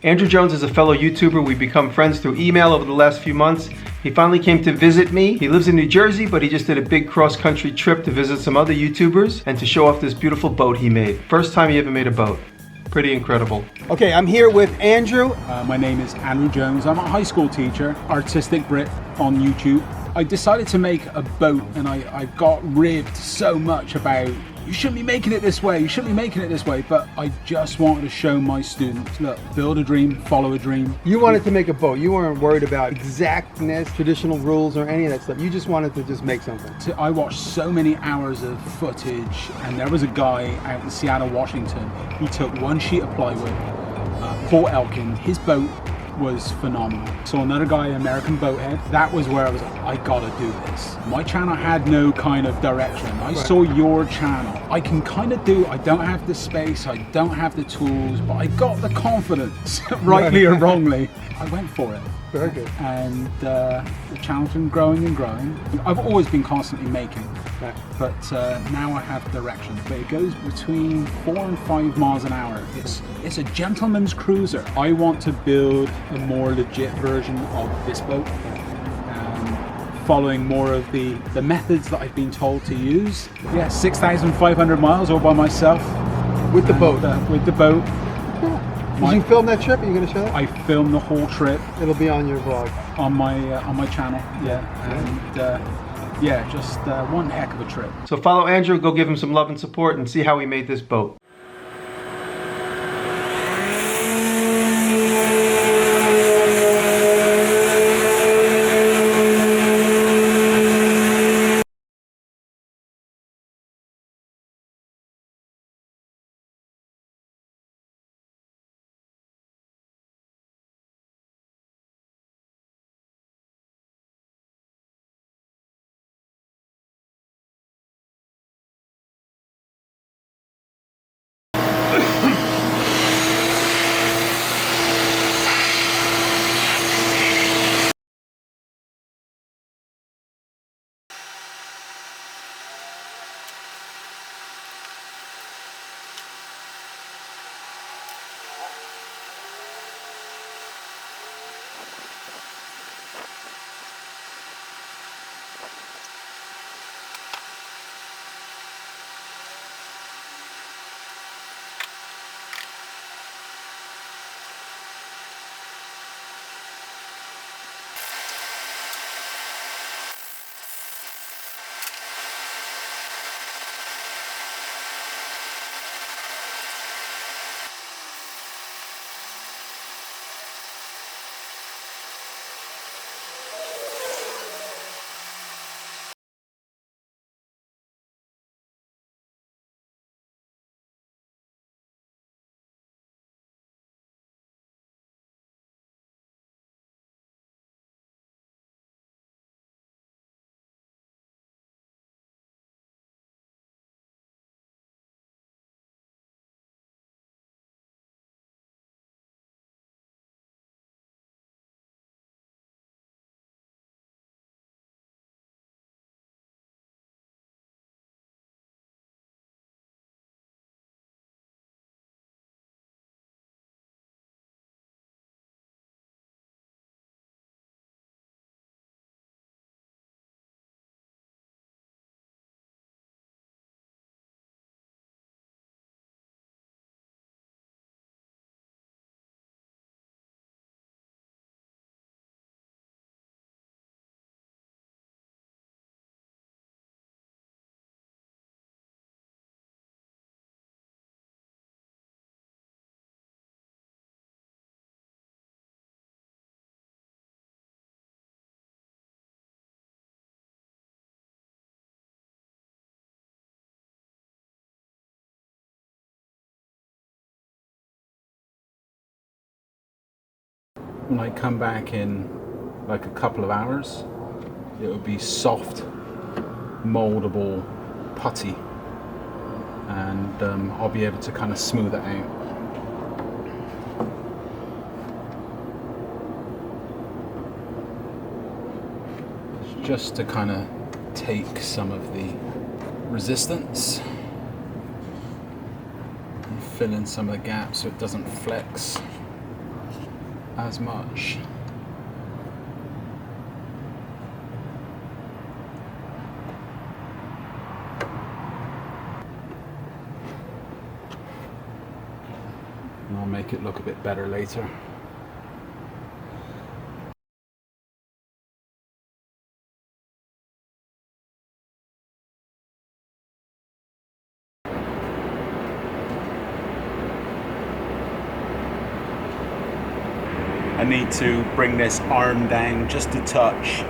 Andrew Jones is a fellow YouTuber. We've become friends through email over the last few months. He finally came to visit me. He lives in New Jersey, but he just did a big cross-country trip to visit some other YouTubers and to show off this beautiful boat he made. First time he ever made a boat. Pretty incredible. Okay, I'm here with Andrew. My name is Andrew Jones. I'm a high school teacher, Artistic Brit on YouTube. I decided to make a boat and I got ribbed so much about, you shouldn't be making it this way, you shouldn't be making it this way, but I just wanted to show my students, look, build a dream, follow a dream. You wanted to make a boat. You weren't worried about exactness, traditional rules, or any of that stuff. You just wanted to just make something. I watched so many hours of footage, and there was a guy out in Seattle, Washington. He took one sheet of plywood, Paul Elkin. His boat was phenomenal. Saw another guy, American Boathead. That was where I was like, I gotta do this. My channel had no kind of direction. I saw your channel. I can kind of do, I don't have the space, I don't have the tools, but I got the confidence, rightly or wrongly. I went for it. Very good. And the channel's been growing and growing. I've always been constantly making, but now I have direction. But it goes between 4 and 5 miles an hour. It's a gentleman's cruiser. I want to build a more legit version of this boat, following more of the methods that I've been told to use. Yeah, 6,500 miles all by myself. With the boat? With the boat. Did you film that trip? Are you going to show that? I filmed the whole trip. It'll be on your vlog. On my channel, yeah. And yeah, just one heck of a trip. So follow Andrew, go give him some love and support and see how he made this boat. When I come back in like a couple of hours, it will be soft, moldable putty, and I'll be able to kind of smooth it out. Just to kind of take some of the resistance and fill in some of the gaps so it doesn't flex. as much. And I'll make it look a bit better later. I need to bring this arm down just a touch.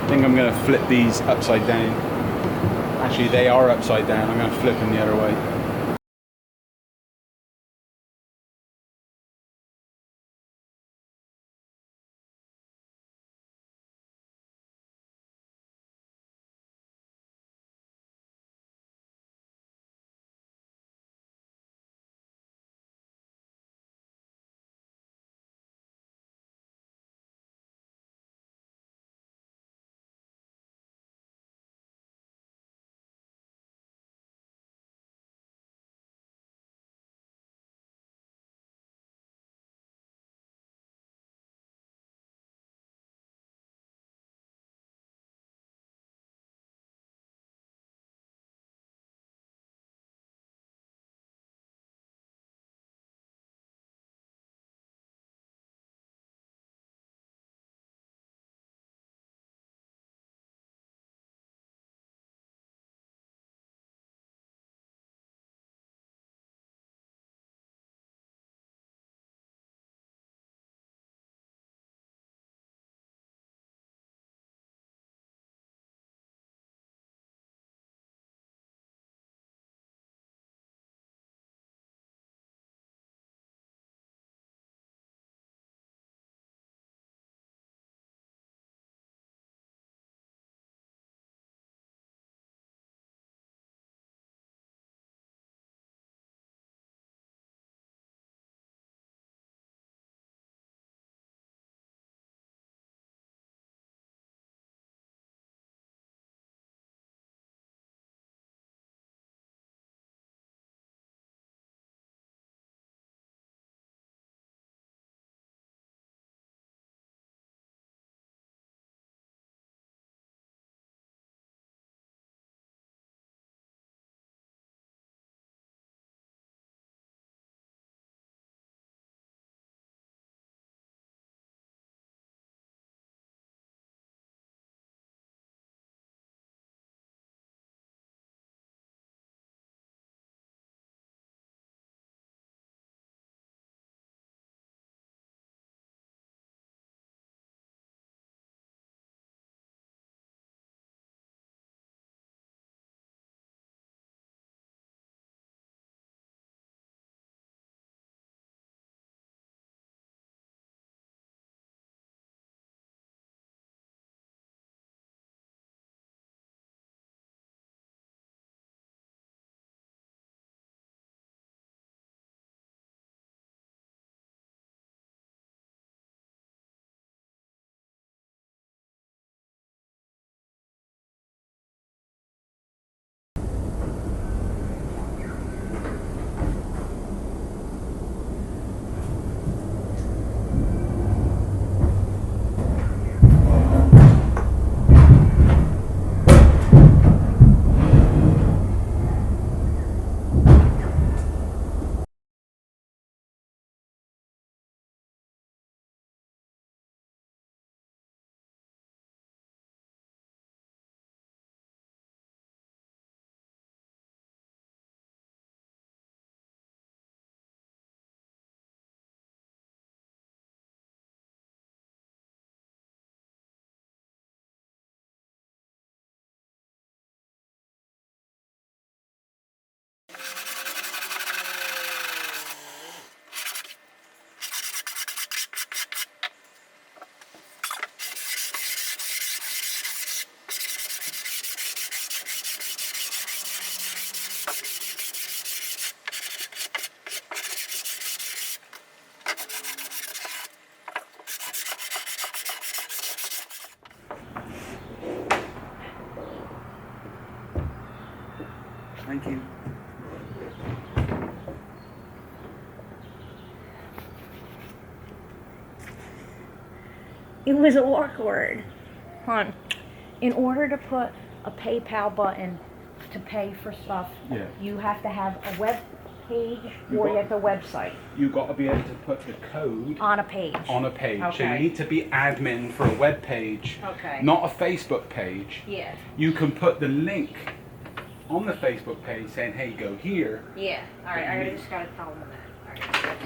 I think I'm going to flip these upside down. Actually, they are upside down. I'm going to flip them the other way. It was awkward. Hon, in order to put a PayPal button to pay for stuff, Yeah. you have to have a web page You or got- you have the website You got to be able to put the code on a page. on a page. So you Okay. need to be admin for a web page, Okay. not a Facebook page. Yeah. You can put the link on the Facebook page saying, "Hey, go here." Yeah. All right. Yeah. I just gotta tell them that. All right.